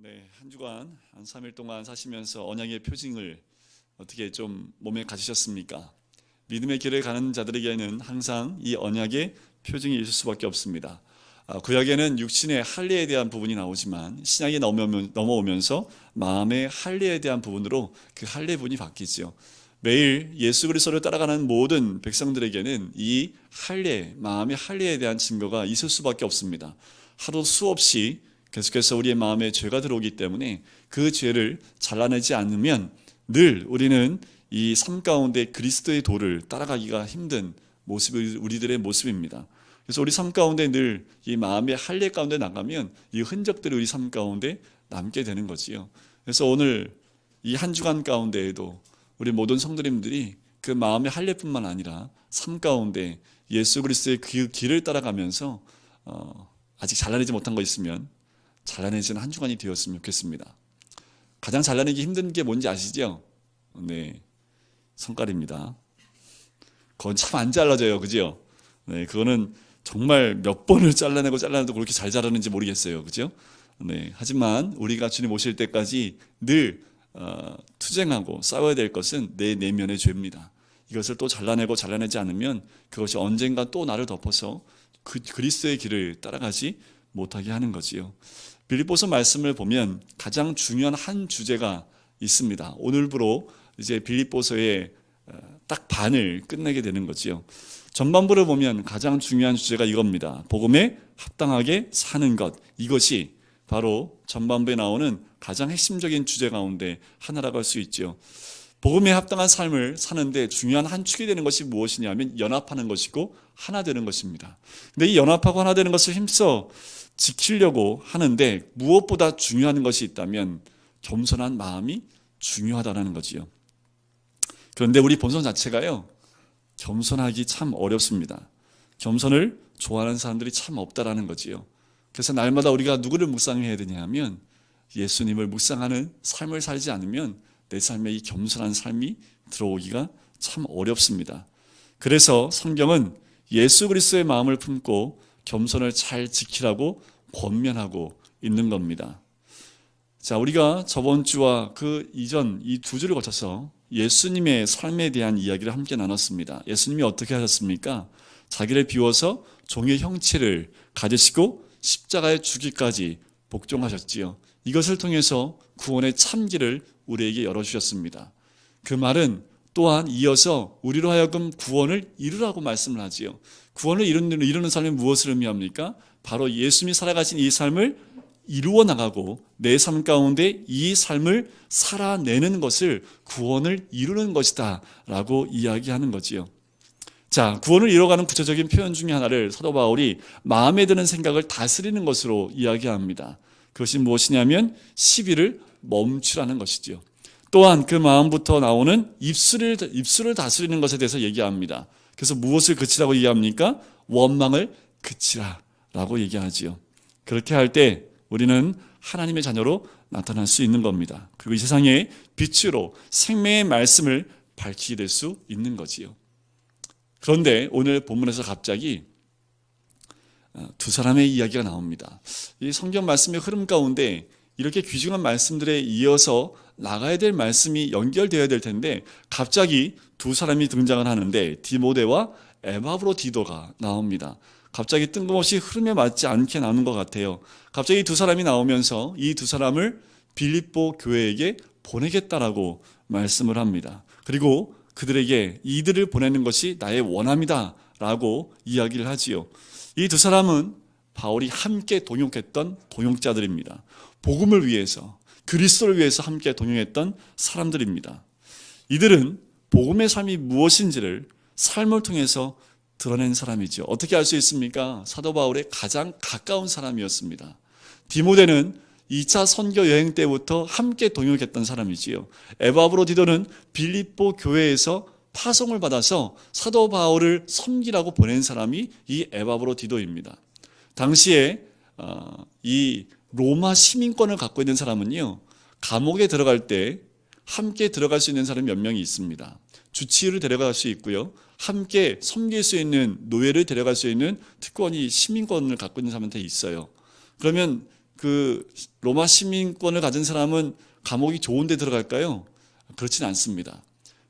네, 한 주간 한 3일 동안 사시면서 언약의 표징을 어떻게 좀 몸에 가지셨습니까? 믿음의 길을 가는 자들에게는 항상 이 언약의 표징이 있을 수밖에 없습니다. 구약에는 육신의 할례에 대한 부분이 나오지만 신약에 넘어오면서 마음의 할례에 대한 부분으로 그 할례 부분이 바뀌지요. 매일 예수 그리스도를 따라가는 모든 백성들에게는 이 할례, 마음의 할례에 대한 증거가 있을 수밖에 없습니다. 하루 수없이 계속해서 우리의 마음에 죄가 들어오기 때문에 그 죄를 잘라내지 않으면 늘 우리는 이 삶 가운데 그리스도의 도를 따라가기가 힘든 모습이 우리들의 모습입니다. 그래서 우리 삶 가운데 늘 이 마음의 할례 가운데 나가면 이 흔적들이 우리 삶 가운데 남게 되는 거지요. 그래서 오늘 이 한 주간 가운데에도 우리 모든 성도님들이 그 마음의 할례뿐만 아니라 삶 가운데 예수 그리스도의 그 길을 따라가면서 아직 잘라내지 못한 거 있으면 잘라내지는 한 주간이 되었으면 좋겠습니다. 가장 잘라내기 힘든 게 뭔지 아시죠? 네, 성깔입니다. 그건 참 안 잘라져요, 그죠? 네, 그거는 정말 몇 번을 잘라내도 그렇게 잘 자라는지 모르겠어요, 그죠? 네, 하지만 우리가 주님 오실 때까지 늘 투쟁하고 싸워야 될 것은 내 내면의 죄입니다. 이것을 또 잘라내지 않으면 그것이 언젠가 또 나를 덮어서 그리스도의 길을 따라가지 못하게 하는 거지요. 빌립보서 말씀을 보면 가장 중요한 한 주제가 있습니다. 오늘부로 이제 빌립보서의 딱 반을 끝내게 되는 거지요. 전반부를 보면 가장 중요한 주제가 이겁니다. 복음에 합당하게 사는 것. 이것이 바로 전반부에 나오는 가장 핵심적인 주제 가운데 하나라고 할 수 있죠. 복음에 합당한 삶을 사는데 중요한 한 축이 되는 것이 무엇이냐면 연합하는 것이고 하나 되는 것입니다. 근데 이 연합하고 하나 되는 것을 힘써 지키려고 하는데 무엇보다 중요한 것이 있다면 겸손한 마음이 중요하다는 거지요. 그런데 우리 본성 자체가요, 겸손하기 참 어렵습니다. 겸손을 좋아하는 사람들이 참 없다라는 거지요. 그래서 날마다 우리가 누구를 묵상해야 되냐 하면 예수님을 묵상하는 삶을 살지 않으면 내 삶에 이 겸손한 삶이 들어오기가 참 어렵습니다. 그래서 성경은 예수 그리스도의 마음을 품고 겸손을 잘 지키라고 권면하고 있는 겁니다. 자, 우리가 저번 주와 그 이전 이 두 주를 거쳐서 예수님의 삶에 대한 이야기를 함께 나눴습니다. 예수님이 어떻게 하셨습니까? 자기를 비워서 종의 형체를 가지시고 십자가에 죽기까지 복종하셨지요. 이것을 통해서 구원의 참길을 우리에게 열어주셨습니다. 그 말은 또한 이어서 우리로 하여금 구원을 이루라고 말씀을 하지요. 구원을 이루는 삶이 무엇을 의미합니까? 바로 예수님이 살아가신 이 삶을 이루어 나가고 내 삶 가운데 이 삶을 살아내는 것을 구원을 이루는 것이다 라고 이야기하는 거지요. 자, 구원을 이뤄가는 구체적인 표현 중에 하나를 사도 바울이 마음에 드는 생각을 다스리는 것으로 이야기합니다. 그것이 무엇이냐면 시비를 멈추라는 것이지요. 또한 그 마음부터 나오는 입술을 다스리는 것에 대해서 얘기합니다. 그래서 무엇을 그치라고 얘기합니까? 원망을 그치라라고 얘기하지요. 그렇게 할 때 우리는 하나님의 자녀로 나타날 수 있는 겁니다. 그리고 이 세상의 빛으로 생명의 말씀을 밝히게 될 수 있는 거지요. 그런데 오늘 본문에서 갑자기 두 사람의 이야기가 나옵니다. 이 성경 말씀의 흐름 가운데 이렇게 귀중한 말씀들에 이어서 나가야 될 말씀이 연결되어야 될 텐데 갑자기 두 사람이 등장을 하는데 디모데와 에바브로디도가 나옵니다. 갑자기 뜬금없이 흐름에 맞지 않게 나오는 것 같아요. 갑자기 두 사람이 나오면서 이 두 사람을 빌립보 교회에게 보내겠다라고 말씀을 합니다. 그리고 그들에게 이들을 보내는 것이 나의 원함이다 라고 이야기를 하지요. 이 두 사람은 바울이 함께 동역했던 동역자들입니다. 복음을 위해서, 그리스도를 위해서 함께 동역했던 사람들입니다. 이들은 복음의 삶이 무엇인지를 삶을 통해서 드러낸 사람이죠. 어떻게 알 수 있습니까? 사도 바울의 가장 가까운 사람이었습니다. 디모데는 2차 선교 여행 때부터 함께 동역했던 사람이지요. 에바브로디도는 빌립보 교회에서 파송을 받아서 사도 바울을 섬기라고 보낸 사람이 이 에바브로디도입니다. 당시에 이 로마 시민권을 갖고 있는 사람은요, 감옥에 들어갈 때 함께 들어갈 수 있는 사람이 몇 명이 있습니다. 주치의를 데려갈 수 있고요, 함께 섬길 수 있는 노예를 데려갈 수 있는 특권이 시민권을 갖고 있는 사람한테 있어요. 그러면 그 로마 시민권을 가진 사람은 감옥이 좋은 데 들어갈까요? 그렇지는 않습니다.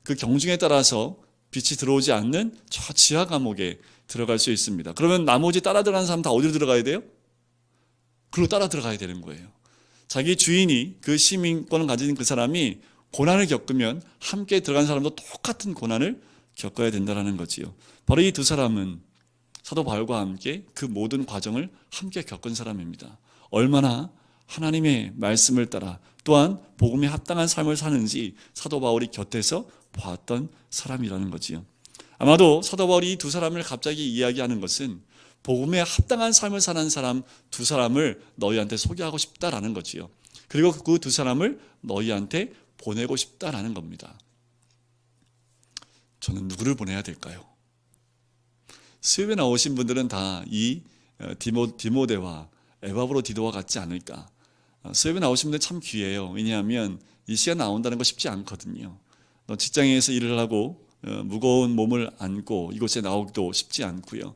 그 경중에 따라서 빛이 들어오지 않는 저 지하 감옥에 들어갈 수 있습니다. 그러면 나머지 따라 들어가는 사람 다 어디로 들어가야 돼요? 그리고 따라 들어가야 되는 거예요. 자기 주인이 그 시민권을 가진 그 사람이 고난을 겪으면 함께 들어간 사람도 똑같은 고난을 겪어야 된다는 거지요. 바로 이 두 사람은 사도 바울과 함께 그 모든 과정을 함께 겪은 사람입니다. 얼마나 하나님의 말씀을 따라 또한 복음에 합당한 삶을 사는지 사도 바울이 곁에서 보았던 사람이라는 거지요. 아마도 사도 바울이 이 두 사람을 갑자기 이야기하는 것은 복음에 합당한 삶을 사는 사람 두 사람을 너희한테 소개하고 싶다라는 거지요. 그리고 그 두 사람을 너희한테 보내고 싶다라는 겁니다. 저는 누구를 보내야 될까요? 수협에 나오신 분들은 다 이 디모데와 에바브로디도와 같지 않을까. 수협에 나오신 분들 참 귀해요. 왜냐하면 이 시간 나온다는 거 쉽지 않거든요. 직장에서 일을 하고 무거운 몸을 안고 이곳에 나오기도 쉽지 않고요.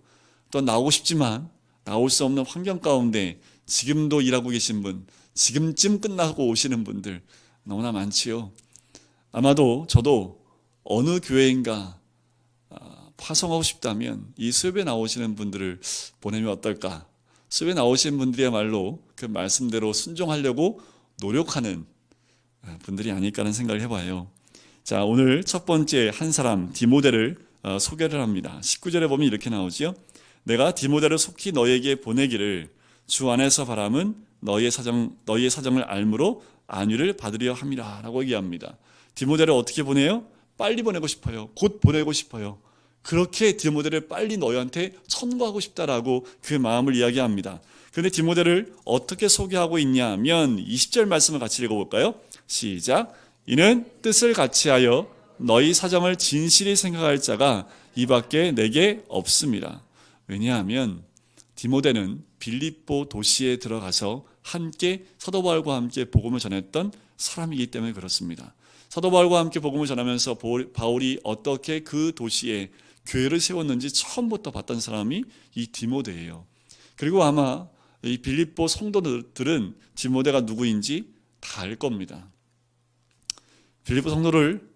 또 나오고 싶지만 나올 수 없는 환경 가운데 지금도 일하고 계신 분, 지금쯤 끝나고 오시는 분들 너무나 많지요. 아마도 저도 어느 교회인가 파송하고 싶다면 이 수업에 나오시는 분들을 보내면 어떨까? 수업에 나오시는 분들이야말로 그 말씀대로 순종하려고 노력하는 분들이 아닐까 하는 생각을 해봐요. 자, 오늘 첫 번째 한 사람 디모데를 소개를 합니다. 19절에 보면 이렇게 나오지요. 내가 디모데를 속히 너에게 보내기를 주 안에서 바람은 너희의 사정을 알므로 안위를 받으려 함이라 라고 얘기합니다. 디모데를 어떻게 보내요? 빨리 보내고 싶어요. 곧 보내고 싶어요. 그렇게 디모데를 빨리 너희한테 천구하고 싶다라고 그 마음을 이야기합니다. 그런데 디모데를 어떻게 소개하고 있냐 하면 20절 말씀을 같이 읽어볼까요? 시작. 이는 뜻을 같이하여 너희 사정을 진실히 생각할 자가 이 밖에 내게 없습니다. 왜냐하면 디모데는 빌립보 도시에 들어가서 함께 사도 바울과 함께 복음을 전했던 사람이기 때문에 그렇습니다. 사도 바울과 함께 복음을 전하면서 바울이 어떻게 그 도시에 교회를 세웠는지 처음부터 봤던 사람이 이 디모데예요. 그리고 아마 이 빌립보 성도들은 디모데가 누구인지 다 알 겁니다. 빌립보 성도를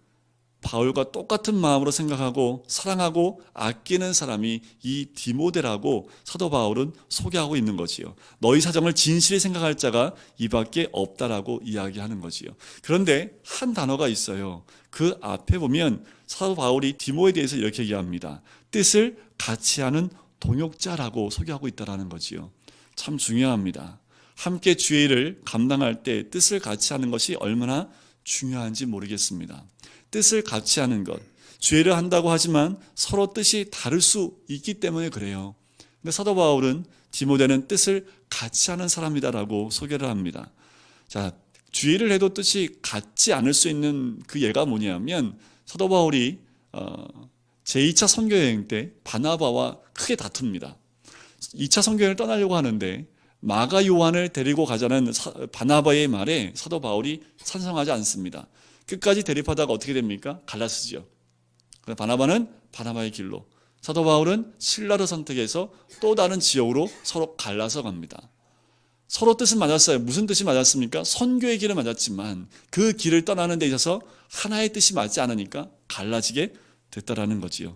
바울과 똑같은 마음으로 생각하고 사랑하고 아끼는 사람이 이 디모데라고 사도 바울은 소개하고 있는 거지요. 너희 사정을 진실히 생각할 자가 이밖에 없다라고 이야기하는 거지요. 그런데 한 단어가 있어요. 그 앞에 보면 사도 바울이 디모에 대해서 이렇게 얘기합니다. 뜻을 같이 하는 동역자라고 소개하고 있다는 거지요. 참 중요합니다. 함께 주의 일을 감당할 때 뜻을 같이 하는 것이 얼마나 중요한지 모르겠습니다. 뜻을 같이 하는 것, 주의를 한다고 하지만 서로 뜻이 다를 수 있기 때문에 그래요. 근데 사도 바울은 디모데는 뜻을 같이 하는 사람이다라고 소개를 합니다. 자, 주의를 해도 뜻이 같지 않을 수 있는 그 예가 뭐냐면 사도 바울이 제2차 선교여행 때 바나바와 크게 다툽니다. 2차 선교여행을 떠나려고 하는데 마가 요한을 데리고 가자는 바나바의 말에 사도 바울이 찬성하지 않습니다. 끝까지 대립하다가 어떻게 됩니까? 갈라서죠. 바나바는 바나바의 길로, 사도 바울은 실라를 선택해서 또 다른 지역으로 서로 갈라서 갑니다. 서로 뜻은 맞았어요. 무슨 뜻이 맞았습니까? 선교의 길을 맞았지만 그 길을 떠나는 데 있어서 하나의 뜻이 맞지 않으니까 갈라지게 됐다라는 거지요.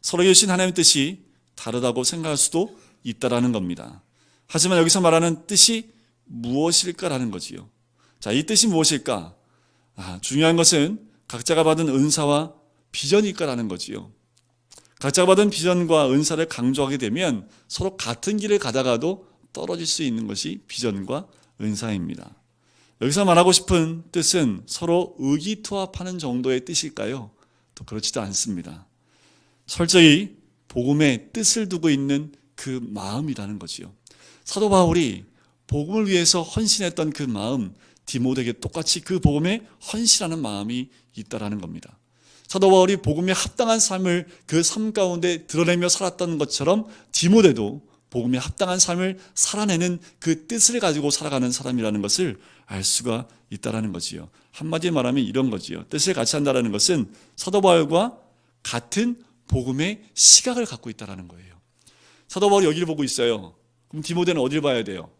서로 주신 하나님의 뜻이 다르다고 생각할 수도 있다라는 겁니다. 하지만 여기서 말하는 뜻이 무엇일까라는 거지요. 자, 이 뜻이 무엇일까? 중요한 것은 각자가 받은 은사와 비전일까라는 거지요. 각자가 받은 비전과 은사를 강조하게 되면 서로 같은 길을 가다가도 떨어질 수 있는 것이 비전과 은사입니다. 여기서 말하고 싶은 뜻은 서로 의기투합하는 정도의 뜻일까요? 또 그렇지도 않습니다. 철저히 복음에 뜻을 두고 있는 그 마음이라는 거지요. 사도 바울이 복음을 위해서 헌신했던 그 마음, 디모데에게 똑같이 그 복음에 헌신하는 마음이 있다라는 겁니다. 사도 바울이 복음에 합당한 삶을 그 삶 가운데 드러내며 살았던 것처럼 디모데도 복음에 합당한 삶을 살아내는 그 뜻을 가지고 살아가는 사람이라는 것을 알 수가 있다라는 거지요. 한마디로 말하면 이런 거지요. 뜻을 같이 한다라는 것은 사도 바울과 같은 복음의 시각을 갖고 있다라는 거예요. 사도 바울이 여기를 보고 있어요. 그럼 디모데는 어디를 봐야 돼요?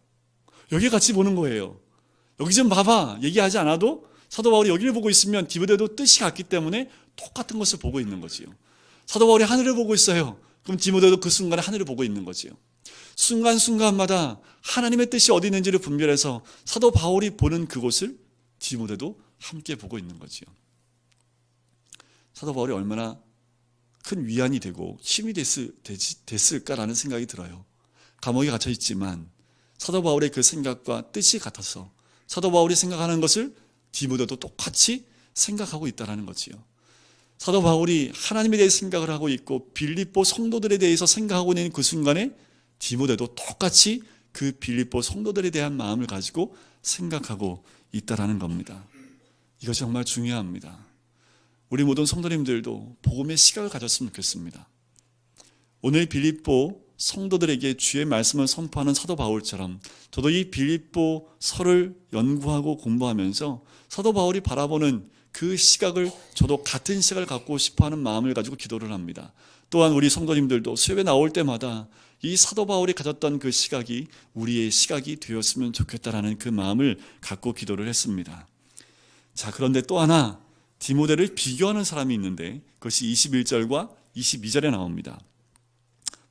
여기 같이 보는 거예요. 여기 좀 봐봐. 얘기하지 않아도 사도 바울이 여기를 보고 있으면 디모데도 뜻이 같기 때문에 똑같은 것을 보고 있는 거지요. 사도 바울이 하늘을 보고 있어요. 그럼 디모데도 그 순간에 하늘을 보고 있는 거지요. 순간순간마다 하나님의 뜻이 어디 있는지를 분별해서 사도 바울이 보는 그곳을 디모데도 함께 보고 있는 거지요. 사도 바울이 얼마나 큰 위안이 되고 힘이 됐을까라는 생각이 들어요. 감옥에 갇혀 있지만 사도 바울의 그 생각과 뜻이 같아서 사도 바울이 생각하는 것을 디모데도 똑같이 생각하고 있다는 거지요. 사도 바울이 하나님에 대해 생각을 하고 있고 빌립보 성도들에 대해서 생각하고 있는 그 순간에 디모데도 똑같이 그 빌립보 성도들에 대한 마음을 가지고 생각하고 있다는 겁니다. 이것이 정말 중요합니다. 우리 모든 성도님들도 복음의 시각을 가졌으면 좋겠습니다. 오늘 빌립보 성도들에게 주의 말씀을 선포하는 사도 바울처럼 저도 이 빌립보 서를 연구하고 공부하면서 사도 바울이 바라보는 그 시각을 저도 같은 시각을 갖고 싶어하는 마음을 가지고 기도를 합니다. 또한 우리 성도님들도 수업에 나올 때마다 이 사도 바울이 가졌던 그 시각이 우리의 시각이 되었으면 좋겠다라는 그 마음을 갖고 기도를 했습니다. 자, 그런데 또 하나 디모데를 비교하는 사람이 있는데 그것이 21절과 22절에 나옵니다.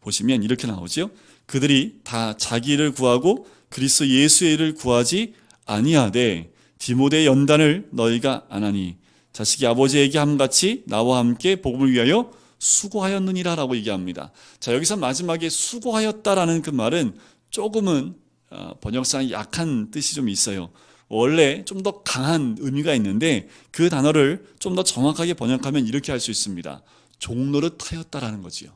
보시면 이렇게 나오죠. 그들이 다 자기 일을 구하고 그리스도 예수의 일을 구하지 아니하되 디모데의 연단을 너희가 안 하니 자식이 아버지에게 함같이 나와 함께 복음을 위하여 수고하였느니라 라고 얘기합니다. 자, 여기서 마지막에 수고하였다라는 그 말은 조금은 번역상 약한 뜻이 좀 있어요. 원래 좀 더 강한 의미가 있는데 그 단어를 좀 더 정확하게 번역하면 이렇게 할 수 있습니다. 종노릇하였다라는 거지요.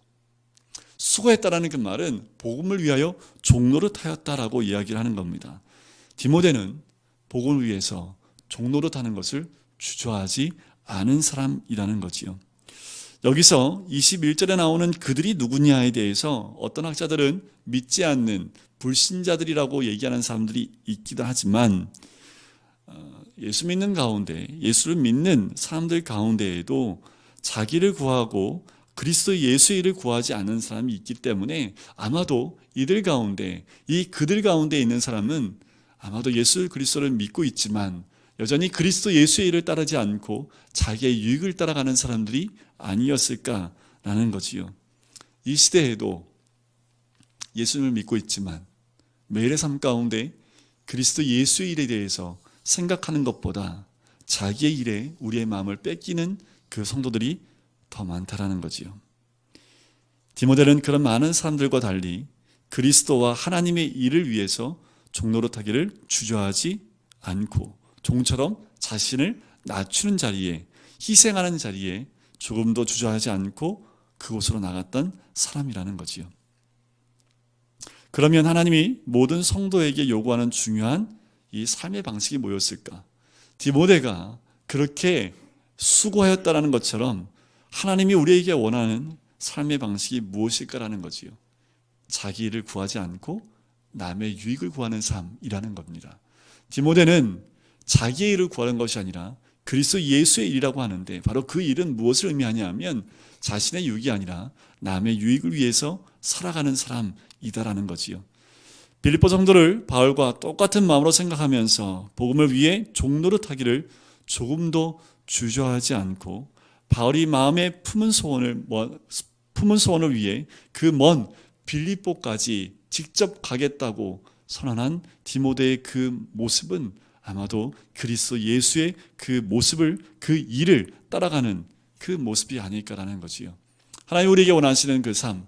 수고했다라는 그 말은 복음을 위하여 종노릇하였다라고 이야기를 하는 겁니다. 디모데는 복음을 위해서 종노릇하는 것을 주저하지 않은 사람이라는 거지요. 여기서 21절에 나오는 그들이 누구냐에 대해서 어떤 학자들은 믿지 않는 불신자들이라고 얘기하는 사람들이 있기도 하지만 예수 믿는 가운데, 예수를 믿는 사람들 가운데에도 자기를 구하고 그리스도 예수의 일을 구하지 않는 사람이 있기 때문에 아마도 이들 가운데, 이 그들 가운데 있는 사람은 아마도 예수 그리스도를 믿고 있지만 여전히 그리스도 예수의 일을 따르지 않고 자기의 유익을 따라가는 사람들이 아니었을까라는 거지요. 이 시대에도 예수님을 믿고 있지만 매일의 삶 가운데 그리스도 예수의 일에 대해서 생각하는 것보다 자기의 일에 우리의 마음을 뺏기는 그 성도들이 더 많다라는 거지요. 디모데는 그런 많은 사람들과 달리 그리스도와 하나님의 일을 위해서 종노릇하기를 주저하지 않고 종처럼 자신을 낮추는 자리에, 희생하는 자리에 조금도 주저하지 않고 그곳으로 나갔던 사람이라는 거지요. 그러면 하나님이 모든 성도에게 요구하는 중요한 이 삶의 방식이 뭐였을까? 디모데가 그렇게 수고하였다라는 것처럼 하나님이 우리에게 원하는 삶의 방식이 무엇일까라는 거지요. 자기 일을 구하지 않고 남의 유익을 구하는 삶이라는 겁니다. 디모데는 자기의 일을 구하는 것이 아니라 그리스도 예수의 일이라고 하는데 바로 그 일은 무엇을 의미하냐 하면 자신의 유익이 아니라 남의 유익을 위해서 살아가는 사람이다라는 거지요. 빌립보 성도를 바울과 똑같은 마음으로 생각하면서 복음을 위해 종노릇하기를 조금도 주저하지 않고 바울이 마음에 품은 소원을 위해 그 먼 빌립보까지 직접 가겠다고 선언한 디모데의 그 모습은 아마도 그리스도 예수의 그 모습을, 그 일을 따라가는 그 모습이 아닐까라는 거지요. 하나님 우리에게 원하시는 그 삶,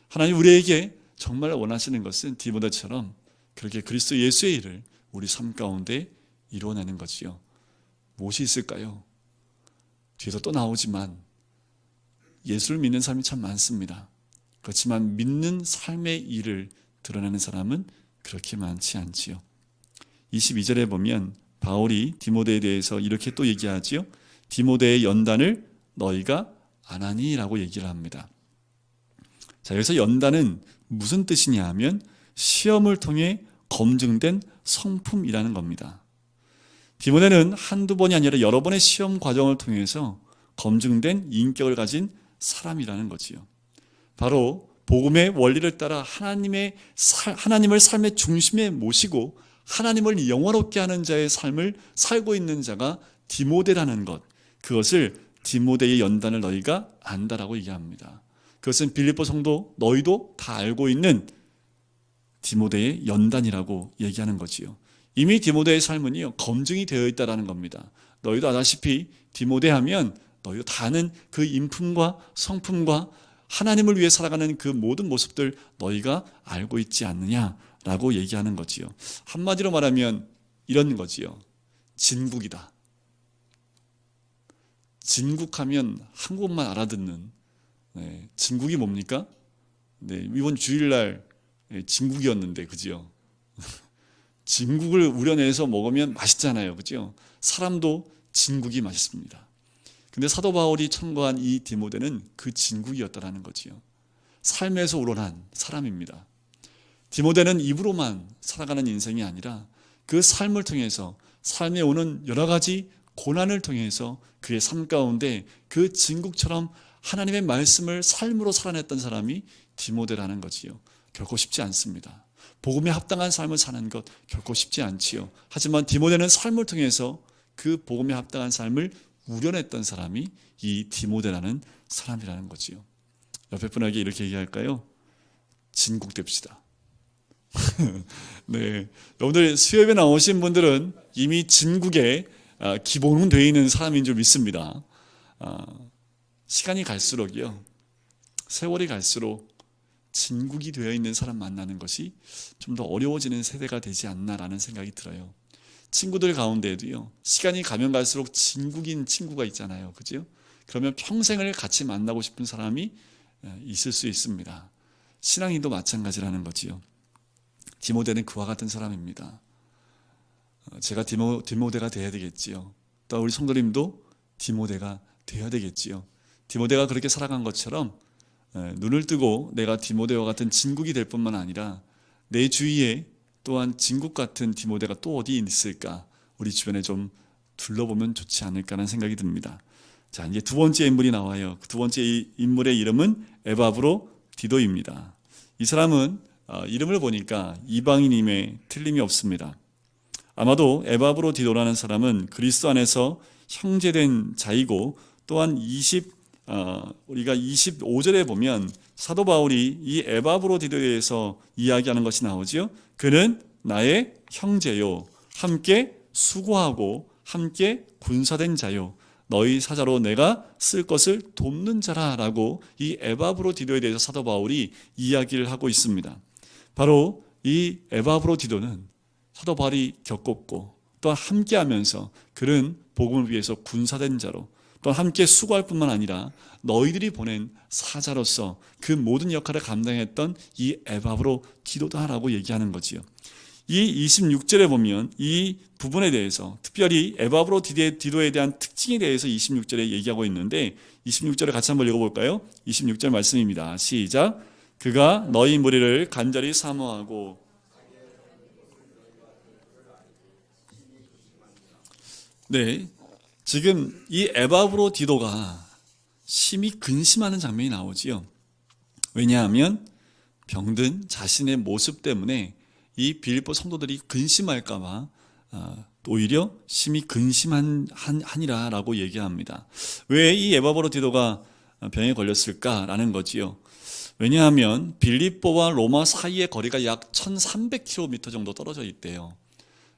하나님 우리에게 정말 원하시는 것은 디모데처럼 그렇게 그리스도 예수의 일을 우리 삶 가운데 이루어내는 거지요. 무엇이 있을까요? 뒤에서 또 나오지만 예수를 믿는 사람이 참 많습니다. 그렇지만 믿는 삶의 일을 드러내는 사람은 그렇게 많지 않지요. 22절에 보면 바울이 디모데에 대해서 이렇게 또 얘기하지요. 디모데의 연단을 너희가 안 하니? 라고 얘기를 합니다. 자, 여기서 연단은 무슨 뜻이냐 하면 시험을 통해 검증된 성품이라는 겁니다. 디모데는 한두 번이 아니라 여러 번의 시험 과정을 통해서 검증된 인격을 가진 사람이라는 거지요. 바로 복음의 원리를 따라 하나님을 삶의 중심에 모시고 하나님을 영화롭게 하는 자의 삶을 살고 있는 자가 디모데라는 것, 그것을 디모데의 연단을 너희가 안다라고 얘기합니다. 그것은 빌립보 성도 너희도 다 알고 있는 디모데의 연단이라고 얘기하는 거지요. 이미 디모데의 삶은요 검증이 되어 있다라는 겁니다. 너희도 아다시피 디모데 하면 너희도 다 아는 그 인품과 성품과 하나님을 위해 살아가는 그 모든 모습들 너희가 알고 있지 않느냐라고 얘기하는 거지요. 한마디로 말하면 이런 거지요. 진국이다. 진국하면 한국만 알아듣는, 진국이 뭡니까? 이번 주일날 진국이었는데, 그죠? 진국을 우려내서 먹으면 맛있잖아요, 그죠? 사람도 진국이 맛있습니다. 근데 사도 바울이 청구한 이 디모데는 그 진국이었다라는 거지요. 삶에서 우러난 사람입니다. 디모데는 입으로만 살아가는 인생이 아니라 그 삶을 통해서 삶에 오는 여러 가지 고난을 통해서 그의 삶 가운데 그 진국처럼 하나님의 말씀을 삶으로 살아냈던 사람이 디모데라는 거지요. 결코 쉽지 않습니다. 복음에 합당한 삶을 사는 것 결코 쉽지 않지요. 하지만 디모데는 삶을 통해서 그 복음에 합당한 삶을 우려냈던 사람이 이 디모데라는 사람이라는 거지요. 옆에 분에게 이렇게 얘기할까요? 진국됩시다. 네, 여러분들 수협에 나오신 분들은 이미 진국에 기본은 되어 있는 사람인 줄 믿습니다. 시간이 갈수록이요, 세월이 갈수록 진국이 되어 있는 사람 만나는 것이 좀 더 어려워지는 세대가 되지 않나라는 생각이 들어요. 친구들 가운데에도요, 시간이 가면 갈수록 진국인 친구가 있잖아요, 그죠? 그러면 평생을 같이 만나고 싶은 사람이 있을 수 있습니다. 신앙인도 마찬가지라는 거지요. 디모데는 그와 같은 사람입니다. 제가 디모데가 돼야 되겠지요. 또 우리 성도님도 디모데가 돼야 되겠지요. 디모데가 그렇게 살아간 것처럼 눈을 뜨고 내가 디모데와 같은 진국이 될 뿐만 아니라 내 주위에 또한 진국 같은 디모데가 또 어디 있을까, 우리 주변에 좀 둘러보면 좋지 않을까라는 생각이 듭니다. 자, 이제 두 번째 인물이 나와요. 두 번째 인물의 이름은 에바브로 디도입니다. 이 사람은 이름을 보니까 이방인임에 틀림이 없습니다. 아마도 에바브로 디도라는 사람은 그리스도 안에서 형제된 자이고, 또한 우리가 25절에 보면 사도 바울이 이 에바브로 디도에 대해서 이야기하는 것이 나오죠. 그는 나의 형제요, 함께 수고하고 함께 군사된 자요, 너희 사자로 내가 쓸 것을 돕는 자라라고 이 에바브로 디도에 대해서 사도 바울이 이야기를 하고 있습니다. 바로 이 에바브로 디도는 사도 바울이 겪었고 또한 함께하면서 그는 복음을 위해서 군사된 자로, 또 함께 수고할 뿐만 아니라 너희들이 보낸 사자로서 그 모든 역할을 감당했던 이 에바브로 디도다라고 얘기하는 거지요. 이 26절에 보면 이 부분에 대해서, 특별히 에바브로 디도에 대한 특징에 대해서 26절에 얘기하고 있는데, 26절을 같이 한번 읽어볼까요? 26절 말씀입니다. 시작. 그가 너희 무리를 간절히 사모하고, 네, 지금 이 에바브로 디도가 심히 근심하는 장면이 나오지요. 왜냐하면 병든 자신의 모습 때문에 이 빌립보 성도들이 근심할까 봐 오히려 심히 근심하니라라고 얘기합니다. 왜 이 에바브로 디도가 병에 걸렸을까라는 거지요. 왜냐하면 빌립보와 로마 사이의 거리가 약 1300km 정도 떨어져 있대요.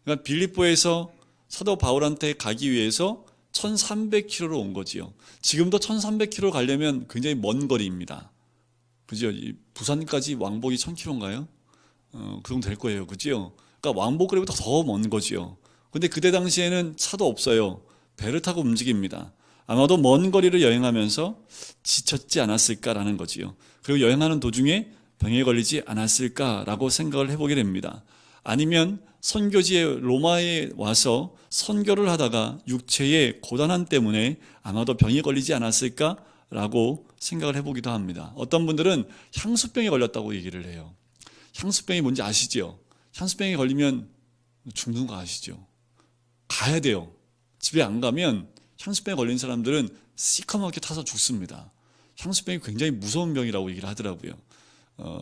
그러니까 빌립보에서 사도 바울한테 가기 위해서 1300km로 온 거지요. 지금도 1300km 가려면 굉장히 먼 거리입니다. 그죠? 부산까지 왕복이 1000km인가요? 그 정도 될 거예요. 그죠? 그러니까 왕복 거리보다 더 먼 거지요. 근데 그때 당시에는 차도 없어요. 배를 타고 움직입니다. 아마도 먼 거리를 여행하면서 지쳤지 않았을까라는 거지요. 그리고 여행하는 도중에 병에 걸리지 않았을까라고 생각을 해보게 됩니다. 아니면 선교지에 로마에 와서 선교를 하다가 육체의 고단함 때문에 아마도 병에 걸리지 않았을까라고 생각을 해보기도 합니다. 어떤 분들은 향수병에 걸렸다고 얘기를 해요. 향수병이 뭔지 아시죠? 향수병에 걸리면 죽는 거 아시죠? 가야 돼요. 집에 안 가면 향수병에 걸린 사람들은 시커멓게 타서 죽습니다. 향수병이 굉장히 무서운 병이라고 얘기를 하더라고요.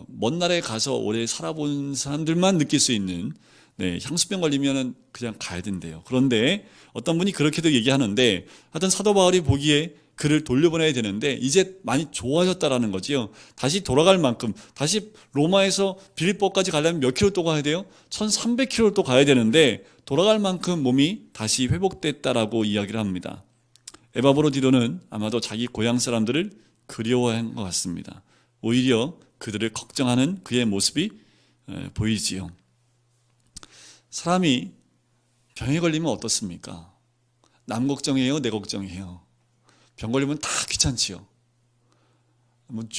먼 나라에 가서 오래 살아본 사람들만 느낄 수 있는 향수병 걸리면은 그냥 가야 된대요. 그런데 어떤 분이 그렇게도 얘기하는데 하여튼 사도 바울이 보기에 그를 돌려보내야 되는데 이제 많이 좋아졌다라는 거지요. 다시 돌아갈 만큼, 다시 로마에서 빌립보까지 가려면 몇 킬로 또 가야 돼요? 1300킬로를 또 가야 되는데 돌아갈 만큼 몸이 다시 회복됐다라고 이야기를 합니다. 에바브로디도는 아마도 자기 고향 사람들을 그리워한 것 같습니다. 오히려 그들을 걱정하는 그의 모습이 보이지요. 사람이 병에 걸리면 어떻습니까? 남 걱정해요? 내 걱정해요? 병 걸리면 다 귀찮지요.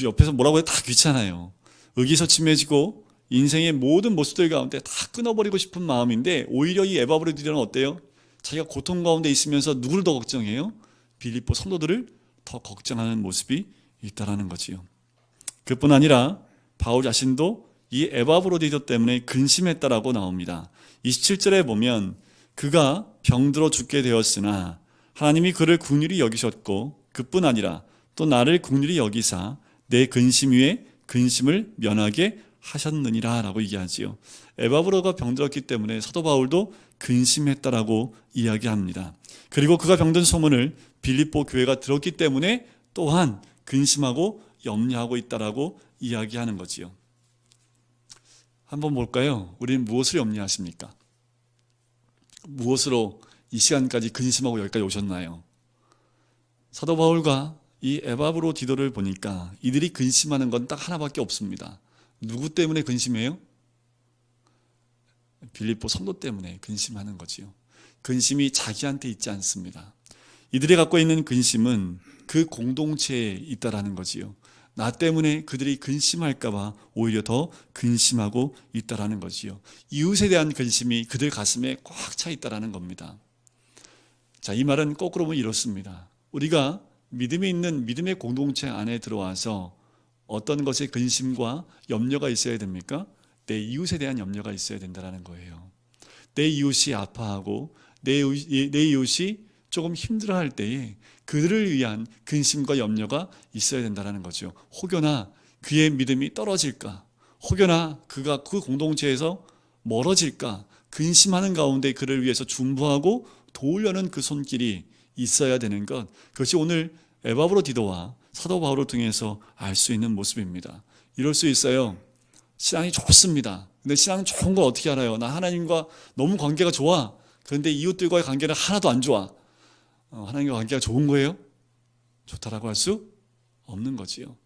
옆에서 뭐라고 해도 다 귀찮아요. 의기소침해지고 인생의 모든 모습들 가운데 다 끊어버리고 싶은 마음인데 오히려 이 에바브로디도는 어때요? 자기가 고통 가운데 있으면서 누구를 더 걱정해요? 빌립보 성도들을 더 걱정하는 모습이 있다라는 거지요. 그뿐 아니라 바울 자신도 이 에바브로디도 때문에 근심했다라고 나옵니다. 27절에 보면 그가 병들어 죽게 되었으나 하나님이 그를 긍휼히 여기셨고 그뿐 아니라 또 나를 긍휼히 여기사 내 근심 위에 근심을 면하게 하셨느니라 라고 얘기하지요. 에바브로가 병들었기 때문에 사도 바울도 근심했다라고 이야기합니다. 그리고 그가 병든 소문을 빌립보 교회가 들었기 때문에 또한 근심하고 염려하고 있다라고 이야기하는 거지요. 한번 볼까요? 우리는 무엇을 염려하십니까? 무엇으로 이 시간까지 근심하고 여기까지 오셨나요? 사도 바울과 이 에바브로디도를 보니까 이들이 근심하는 건 딱 하나밖에 없습니다. 누구 때문에 근심해요? 빌립보 성도 때문에 근심하는 거지요. 근심이 자기한테 있지 않습니다. 이들이 갖고 있는 근심은 그 공동체에 있다라는 거지요. 나 때문에 그들이 근심할까 봐 오히려 더 근심하고 있다라는 거지요. 이웃에 대한 근심이 그들 가슴에 꽉 차 있다라는 겁니다. 자, 이 말은 거꾸로 보면 이렇습니다. 우리가 믿음이 있는 믿음의 공동체 안에 들어와서 어떤 것에 근심과 염려가 있어야 됩니까? 내 이웃에 대한 염려가 있어야 된다는 거예요. 내 이웃이 아파하고 내 이웃이 조금 힘들어할 때에 그들을 위한 근심과 염려가 있어야 된다는 거죠. 혹여나 그의 믿음이 떨어질까, 혹여나 그가 그 공동체에서 멀어질까 근심하는 가운데 그를 위해서 중보하고 도우려는 그 손길이 있어야 되는 것, 그것이 오늘 에바브로디도와 사도 바울을 통해서 알 수 있는 모습입니다. 이럴 수 있어요. 신앙이 좋습니다. 근데 신앙 좋은 걸 어떻게 알아요? 나 하나님과 너무 관계가 좋아. 그런데 이웃들과의 관계는 하나도 안 좋아. 하나님과 관계가 좋은 거예요? 좋다라고 할 수 없는 거지요.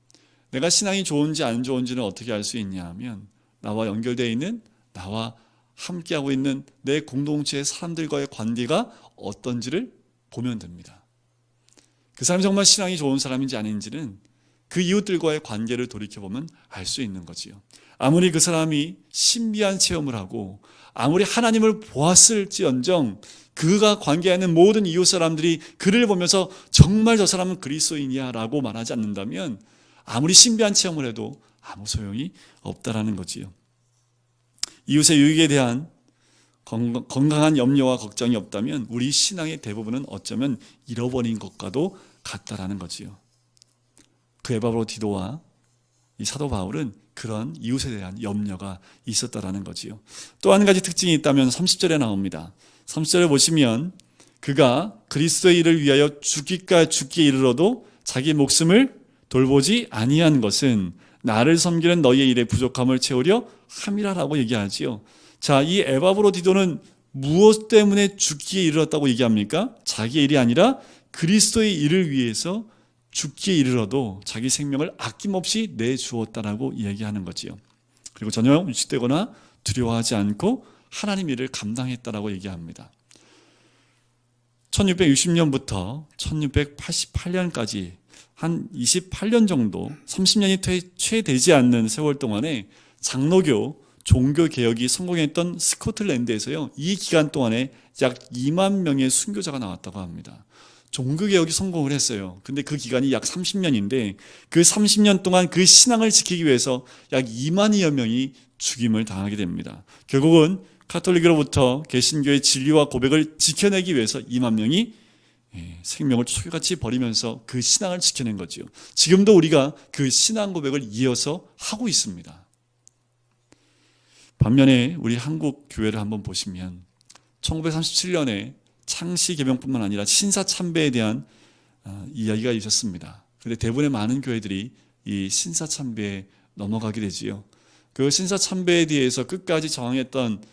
내가 신앙이 좋은지 안 좋은지는 어떻게 알 수 있냐 하면 나와 연결되어 있는, 나와 함께하고 있는 내 공동체의 사람들과의 관계가 어떤지를 보면 됩니다. 그 사람이 정말 신앙이 좋은 사람인지 아닌지는 그 이웃들과의 관계를 돌이켜보면 알 수 있는 거지요. 아무리 그 사람이 신비한 체험을 하고 아무리 하나님을 보았을지언정 그가 관계하는 모든 이웃 사람들이 그를 보면서 정말 저 사람은 그리스도인이야 라고 말하지 않는다면 아무리 신비한 체험을 해도 아무 소용이 없다라는 거지요. 이웃의 유익에 대한 건강한 염려와 걱정이 없다면 우리 신앙의 대부분은 어쩌면 잃어버린 것과도 같다라는 거지요. 그 에바브로디도와 이 사도 바울은 그런 이웃에 대한 염려가 있었다라는 거지요. 또 한 가지 특징이 있다면 30절에 나옵니다. 30절에 보시면 그가 그리스도의 일을 위하여 죽기에 이르러도 자기 목숨을 돌보지 아니한 것은 나를 섬기는 너희의 일의 부족함을 채우려 함이라라고 얘기하지요. 자, 이 에바브로디도는 무엇 때문에 죽기에 이르렀다고 얘기합니까? 자기의 일이 아니라 그리스도의 일을 위해서 죽기에 이르러도 자기 생명을 아낌없이 내주었다라고 이야기하는 거지요. 그리고 전혀 위축되거나 두려워하지 않고 하나님 일을 감당했다라고 얘기합니다. 1660년부터 1688년까지 한 28년 정도, 30년이 채 되지 않는 세월 동안에 장로교 종교개혁이 성공했던 스코틀랜드에서요, 이 기간 동안에 약 2만 명의 순교자가 나왔다고 합니다. 종교개혁이 성공을 했어요. 근데 그 기간이 약 30년인데 그 30년 동안 그 신앙을 지키기 위해서 약 2만여 명이 죽임을 당하게 됩니다. 결국은 카톨릭으로부터 개신교의 진리와 고백을 지켜내기 위해서 2만 명이 생명을 초기같이 버리면서 그 신앙을 지켜낸 거죠. 지금도 우리가 그 신앙 고백을 이어서 하고 있습니다. 반면에 우리 한국 교회를 한번 보시면 1937년에 창시 개명뿐만 아니라 신사 참배에 대한 이야기가 있었습니다. 그런데 대부분의 많은 교회들이 이 신사 참배에 넘어가게 되지요. 그 신사 참배에 대해서 끝까지 저항했던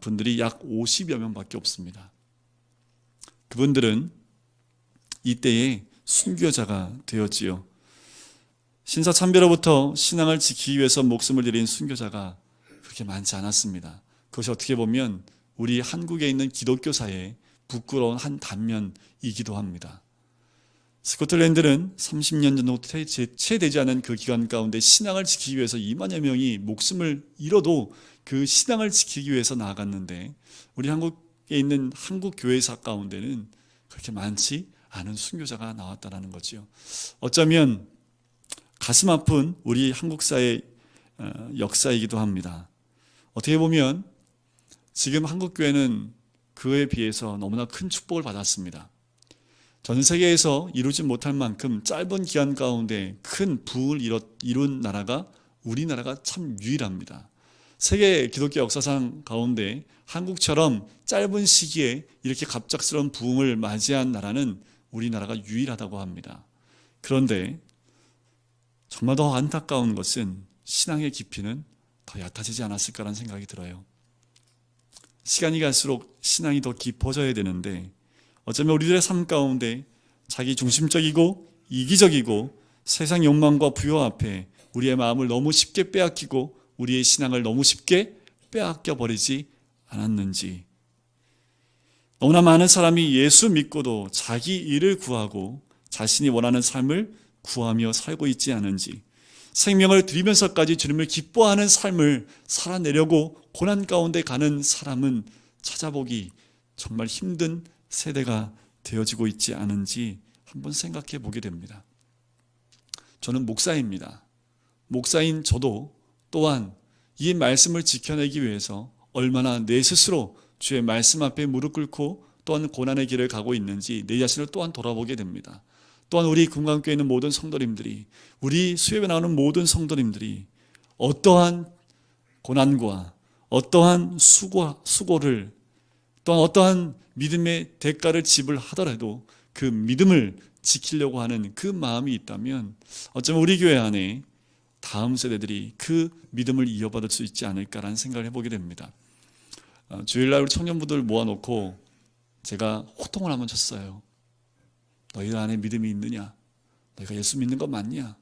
분들이 약 50여 명밖에 없습니다. 그분들은 이때에 순교자가 되었지요. 신사 참배로부터 신앙을 지키기 위해서 목숨을 잃은 순교자가 그렇게 많지 않았습니다. 그것이 어떻게 보면 우리 한국에 있는 기독교사의 부끄러운 한 단면이기도 합니다. 스코틀랜드는 30년 전부터 채되지 않은 그 기간 가운데 신앙을 지키기 위해서 2만여 명이 목숨을 잃어도 그 신앙을 지키기 위해서 나아갔는데, 우리 한국에 있는 한국 교회사 가운데는 그렇게 많지 않은 순교자가 나왔다는 거죠. 어쩌면 가슴 아픈 우리 한국사의 역사이기도 합니다. 어떻게 보면 지금 한국교회는 그에 비해서 너무나 큰 축복을 받았습니다. 전 세계에서 이루지 못할 만큼 짧은 기간 가운데 큰 부흥을 이룬 나라가 우리나라가 참 유일합니다. 세계 기독교 역사상 가운데 한국처럼 짧은 시기에 이렇게 갑작스러운 부흥을 맞이한 나라는 우리나라가 유일하다고 합니다. 그런데 정말 더 안타까운 것은 신앙의 깊이는 더 얕아지지 않았을까라는 생각이 들어요. 시간이 갈수록 신앙이 더 깊어져야 되는데, 어쩌면 우리들의 삶 가운데 자기 중심적이고 이기적이고 세상 욕망과 부여 앞에 우리의 마음을 너무 쉽게 빼앗기고 우리의 신앙을 너무 쉽게 빼앗겨 버리지 않았는지, 너무나 많은 사람이 예수 믿고도 자기 일을 구하고 자신이 원하는 삶을 구하며 살고 있지 않은지, 생명을 드리면서까지 주님을 기뻐하는 삶을 살아내려고 고난 가운데 가는 사람은 찾아보기 정말 힘든 세대가 되어지고 있지 않은지 한번 생각해 보게 됩니다. 저는 목사입니다. 목사인 저도 또한 이 말씀을 지켜내기 위해서 얼마나 내 스스로 주의 말씀 앞에 무릎 꿇고 또한 고난의 길을 가고 있는지 내 자신을 또한 돌아보게 됩니다. 또한 우리 금강교회에 있는 모든 성도님들이, 우리 수협에 나오는 모든 성도님들이 어떠한 고난과 어떠한 수고를, 또한 어떠한 믿음의 대가를 지불하더라도 그 믿음을 지키려고 하는 그 마음이 있다면 어쩌면 우리 교회 안에 다음 세대들이 그 믿음을 이어받을 수 있지 않을까라는 생각을 해보게 됩니다. 주일날 우리 청년부들 모아놓고 제가 호통을 한번 쳤어요. 너희들 안에 믿음이 있느냐? 너희가 예수 믿는 거 맞냐?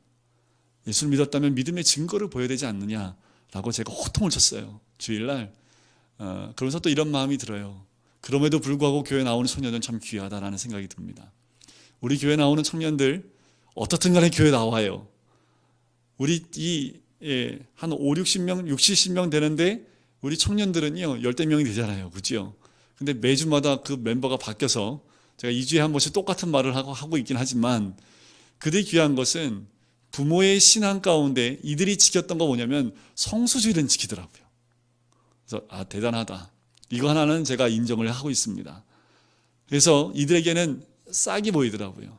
예수를 믿었다면 믿음의 증거를 보여야 되지 않느냐? 라고 제가 호통을 쳤어요. 주일날. 그러면서 또 이런 마음이 들어요. 그럼에도 불구하고 교회 나오는 청년들은 참 귀하다라는 생각이 듭니다. 우리 교회 나오는 청년들 어떻든 간에 교회 나와요. 우리 한 5, 60명, 60, 70명 되는데 우리 청년들은요 10명이 되잖아요. 그렇죠? 근데 매주마다 그 멤버가 바뀌어서 제가 2주에 한 번씩 똑같은 말을 하고 있긴 하지만, 그들이 귀한 것은 부모의 신앙 가운데 이들이 지켰던 거 뭐냐면 성수주의를 지키더라고요. 그래서 대단하다. 이거 하나는 제가 인정을 하고 있습니다. 그래서 이들에게는 싹이 보이더라고요.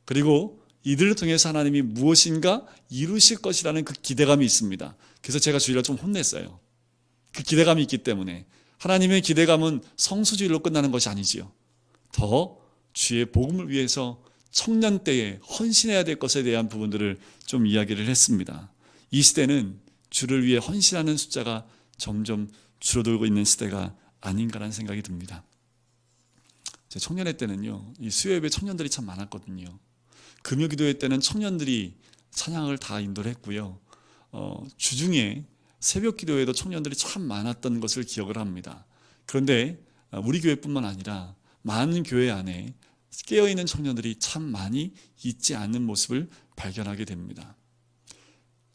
그리고 이들을 통해서 하나님이 무엇인가 이루실 것이라는 그 기대감이 있습니다. 그래서 제가 주일날 좀 혼냈어요. 그 기대감이 있기 때문에. 하나님의 기대감은 성수주의로 끝나는 것이 아니지요. 더 주의 복음을 위해서 청년 때에 헌신해야 될 것에 대한 부분들을 좀 이야기를 했습니다. 이 시대는 주를 위해 헌신하는 숫자가 점점 줄어들고 있는 시대가 아닌가라는 생각이 듭니다. 제 청년회 때는요, 이 수요예배 청년들이 참 많았거든요. 금요기도회 때는 청년들이 찬양을 다 인도를 했고요. 주중에 새벽기도회도 청년들이 참 많았던 것을 기억을 합니다. 그런데 우리 교회뿐만 아니라 많은 교회 안에 깨어있는 청년들이 참 많이 있지 않는 모습을 발견하게 됩니다.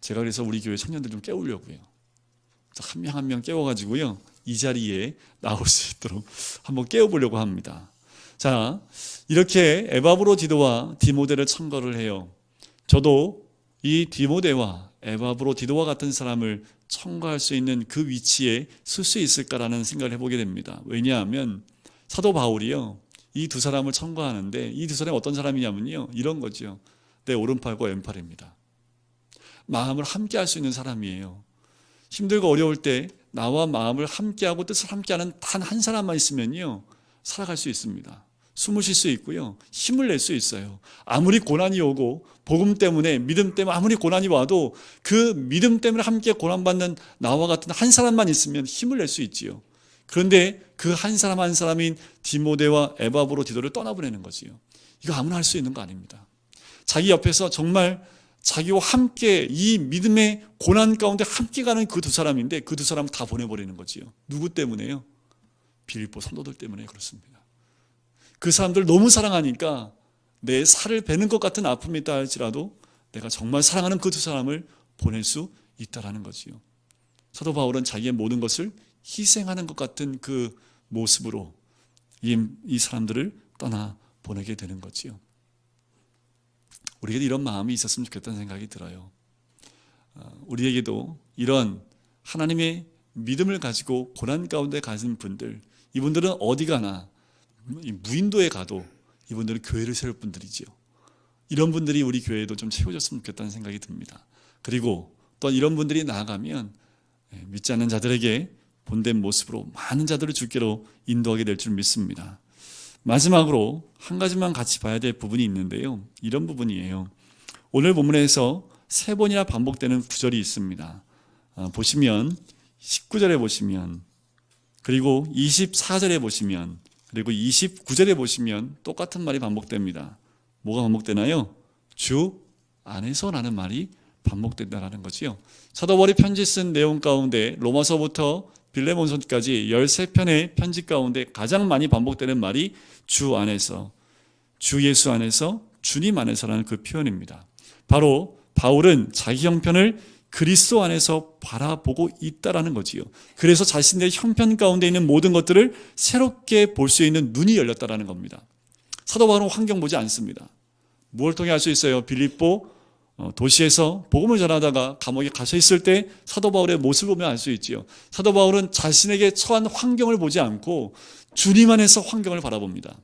제가 그래서 우리 교회 청년들 좀 깨우려고요. 한 명 한 명 깨워가지고요, 이 자리에 나올 수 있도록 한번 깨워보려고 합니다. 자, 이렇게 에바브로디도와 디모데를 청거를 해요. 저도 이 디모데와 에바브로디도와 같은 사람을 청거할 수 있는 그 위치에 쓸 수 있을까라는 생각을 해보게 됩니다. 왜냐하면 사도 바울이요, 이 두 사람을 청거하는데 이 두 사람이 어떤 사람이냐면요, 이런 거죠. 내 오른팔과 왼팔입니다. 마음을 함께 할 수 있는 사람이에요. 힘들고 어려울 때 나와 마음을 함께하고 뜻을 함께하는 단 한 사람만 있으면요, 살아갈 수 있습니다. 숨을 쉴 수 있고요, 힘을 낼 수 있어요. 아무리 고난이 오고 복음 때문에, 믿음 때문에 아무리 고난이 와도 그 믿음 때문에 함께 고난받는 나와 같은 한 사람만 있으면 힘을 낼 수 있지요. 그런데 그 한 사람 한 사람인 디모데와 에바브로디도를 떠나보내는 거지요. 이거 아무나 할 수 있는 거 아닙니다. 자기 옆에서 정말 자기와 함께 이 믿음의 고난 가운데 함께 가는 그 두 사람인데 그 두 사람을 다 보내버리는 거지요. 누구 때문에요? 빌립보 성도들 때문에 그렇습니다. 그 사람들 너무 사랑하니까 내 살을 베는 것 같은 아픔이 있다 할지라도 내가 정말 사랑하는 그 두 사람을 보낼 수 있다라는 거지요. 사도 바울은 자기의 모든 것을 희생하는 것 같은 그 모습으로 이 사람들을 떠나 보내게 되는 거지요. 우리에게도 이런 마음이 있었으면 좋겠다는 생각이 들어요. 우리에게도 이런 하나님의 믿음을 가지고 고난 가운데 가진 분들, 이분들은 어디 가나 무인도에 가도 이분들은 교회를 세울 분들이지요. 이런 분들이 우리 교회에도 좀 채워졌으면 좋겠다는 생각이 듭니다. 그리고 또 이런 분들이 나아가면 믿지 않는 자들에게 본된 모습으로 많은 자들을 주께로 인도하게 될 줄 믿습니다. 마지막으로 한 가지만 같이 봐야 될 부분이 있는데요, 이런 부분이에요. 오늘 본문에서 3번이나 반복되는 구절이 있습니다. 보시면 19절에 보시면, 그리고 24절에 보시면, 그리고 29절에 보시면 똑같은 말이 반복됩니다. 뭐가 반복되나요? 주 안에서라는 말이 반복된다는 거지요. 사도 바울이 편지 쓴 내용 가운데 로마서부터 빌레몬서까지 13편의 편지 가운데 가장 많이 반복되는 말이 주 안에서, 주 예수 안에서, 주님 안에서라는 그 표현입니다. 바로 바울은 자기 형편을 그리스도 안에서 바라보고 있다라는 거지요. 그래서 자신의 형편 가운데 있는 모든 것들을 새롭게 볼 수 있는 눈이 열렸다라는 겁니다. 사도 바울은 환경 보지 않습니다. 무엇을 통해 알 수 있어요? 빌립보 도시에서 복음을 전하다가 감옥에 갇혀 있을 때 사도 바울의 모습을 보면 알 수 있지요. 사도 바울은 자신에게 처한 환경을 보지 않고 주님 안에서 환경을 바라봅니다.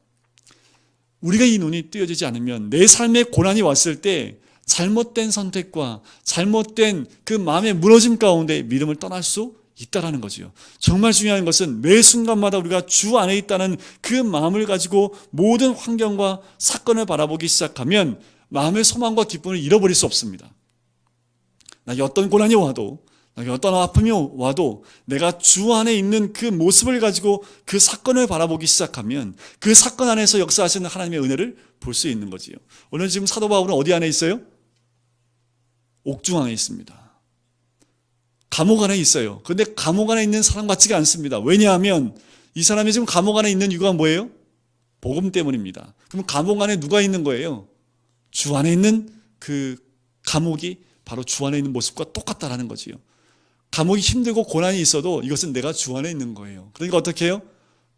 우리가 이 눈이 뜨여지지 않으면 내 삶에 고난이 왔을 때 잘못된 선택과 잘못된 그 마음의 무너짐 가운데 믿음을 떠날 수 있다라는 거지요. 정말 중요한 것은 매 순간마다 우리가 주 안에 있다는 그 마음을 가지고 모든 환경과 사건을 바라보기 시작하면 마음의 소망과 기쁨을 잃어버릴 수 없습니다. 나에게 어떤 고난이 와도, 나에게 어떤 아픔이 와도 내가 주 안에 있는 그 모습을 가지고 그 사건을 바라보기 시작하면 그 사건 안에서 역사하시는 하나님의 은혜를 볼 수 있는 거지요. 오늘 지금 사도 바울은 어디 안에 있어요? 옥중 안에 있습니다. 감옥 안에 있어요. 그런데 감옥 안에 있는 사람 같지가 않습니다. 왜냐하면 이 사람이 지금 감옥 안에 있는 이유가 뭐예요? 복음 때문입니다. 그럼 감옥 안에 누가 있는 거예요? 주 안에 있는 그 감옥이 바로 주 안에 있는 모습과 똑같다라는 거지요. 감옥이 힘들고 고난이 있어도 이것은 내가 주 안에 있는 거예요. 그러니까 어떻게 해요?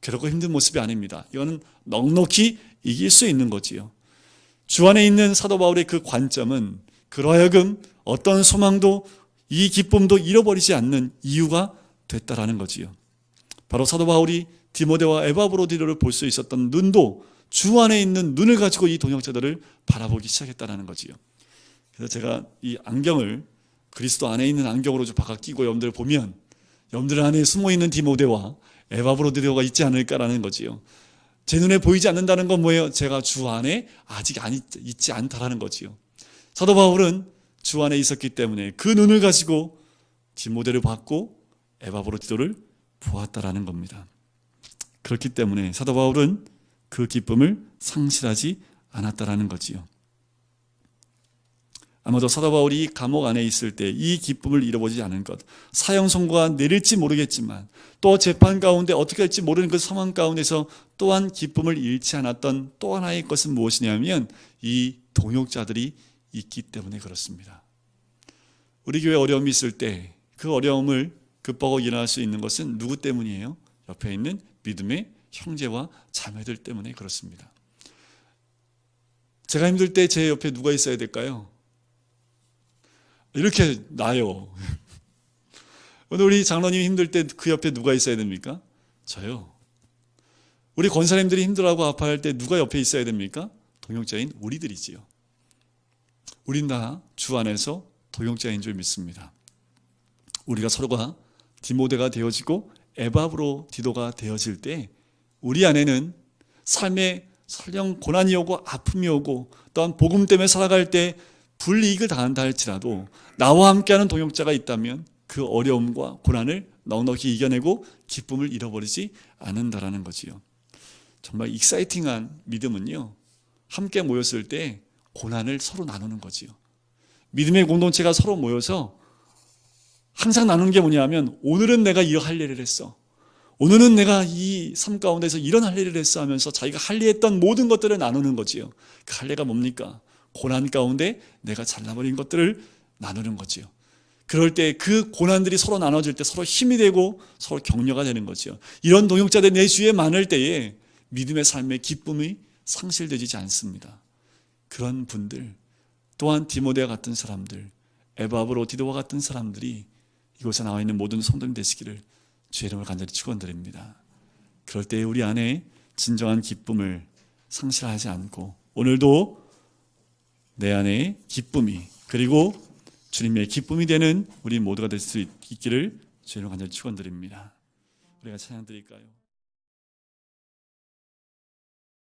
괴롭고 힘든 모습이 아닙니다. 이거는 넉넉히 이길 수 있는 거지요. 주 안에 있는 사도 바울의 그 관점은 그러하여금 어떤 소망도 이 기쁨도 잃어버리지 않는 이유가 됐다라는 거지요. 바로 사도 바울이 디모데와 에바브로디도를 볼 수 있었던 눈도 주 안에 있는 눈을 가지고 이 동역자들을 바라보기 시작했다는 거지요. 그래서 제가 이 안경을 그리스도 안에 있는 안경으로 좀 바꿔 끼고 여러분들 보면 여러분들 안에 숨어있는 디모데와 에바브로디도가 있지 않을까라는 거지요. 제 눈에 보이지 않는다는 건 뭐예요? 제가 주 안에 아직 있지 않다라는 거지요. 사도 바울은 주 안에 있었기 때문에 그 눈을 가지고 디모데를 봤고 에바브로디도를 보았다라는 겁니다. 그렇기 때문에 사도 바울은 그 기쁨을 상실하지 않았다라는 거지요. 아마도 사도 바울이 감옥 안에 있을 때 이 기쁨을 잃어버리지 않은 것, 사형 선고가 내릴지 모르겠지만 또 재판 가운데 어떻게 할지 모르는 그 상황 가운데서 또한 기쁨을 잃지 않았던 또 하나의 것은 무엇이냐면 이 동역자들이 있기 때문에 그렇습니다. 우리 교회 어려움이 있을 때 그 어려움을 극복하고 일어날 수 있는 것은 누구 때문이에요? 옆에 있는 믿음의 형제와 자매들 때문에 그렇습니다. 제가 힘들 때 제 옆에 누가 있어야 될까요? 이렇게 나요. 오늘 우리 장로님이 힘들 때 그 옆에 누가 있어야 됩니까? 저요. 우리 권사님들이 힘들어하고 아파할 때 누가 옆에 있어야 됩니까? 동역자인 우리들이지요. 우린 다 주 안에서 동역자인 줄 믿습니다. 우리가 서로가 디모데가 되어지고 에바브로 디도가 되어질 때 우리 안에는 삶에 설령 고난이 오고 아픔이 오고 또한 복음 때문에 살아갈 때 불이익을 당한다 할지라도 나와 함께하는 동역자가 있다면 그 어려움과 고난을 넉넉히 이겨내고 기쁨을 잃어버리지 않는다라는 거지요. 정말 익사이팅한 믿음은요, 함께 모였을 때 고난을 서로 나누는 거지요. 믿음의 공동체가 서로 모여서 항상 나누는 게 뭐냐면 오늘은 내가 이 할 일을 했어. 오늘은 내가 이 삶 가운데서 이런 할 일을 했어 하면서 자기가 할례했던 모든 것들을 나누는 거지요. 그 할례가 뭡니까? 고난 가운데 내가 잘라버린 것들을 나누는 거지요. 그럴 때 그 고난들이 서로 나눠질 때 서로 힘이 되고 서로 격려가 되는 거지요. 이런 동역자들 내 주위에 많을 때에 믿음의 삶의 기쁨이 상실되지 않습니다. 그런 분들, 또한 디모데와 같은 사람들, 에바브로 디도와 같은 사람들이 이곳에 나와 있는 모든 성도님 되시기를 주의 이름으로 간절히 축원드립니다. 그럴 때 우리 안에 진정한 기쁨을 상실하지 않고 오늘도 내 안에 기쁨이 그리고 주님의 기쁨이 되는 우리 모두가 될 수 있기를 주의 이름으로 간절히 축원드립니다. 우리가 찬양 드릴까요?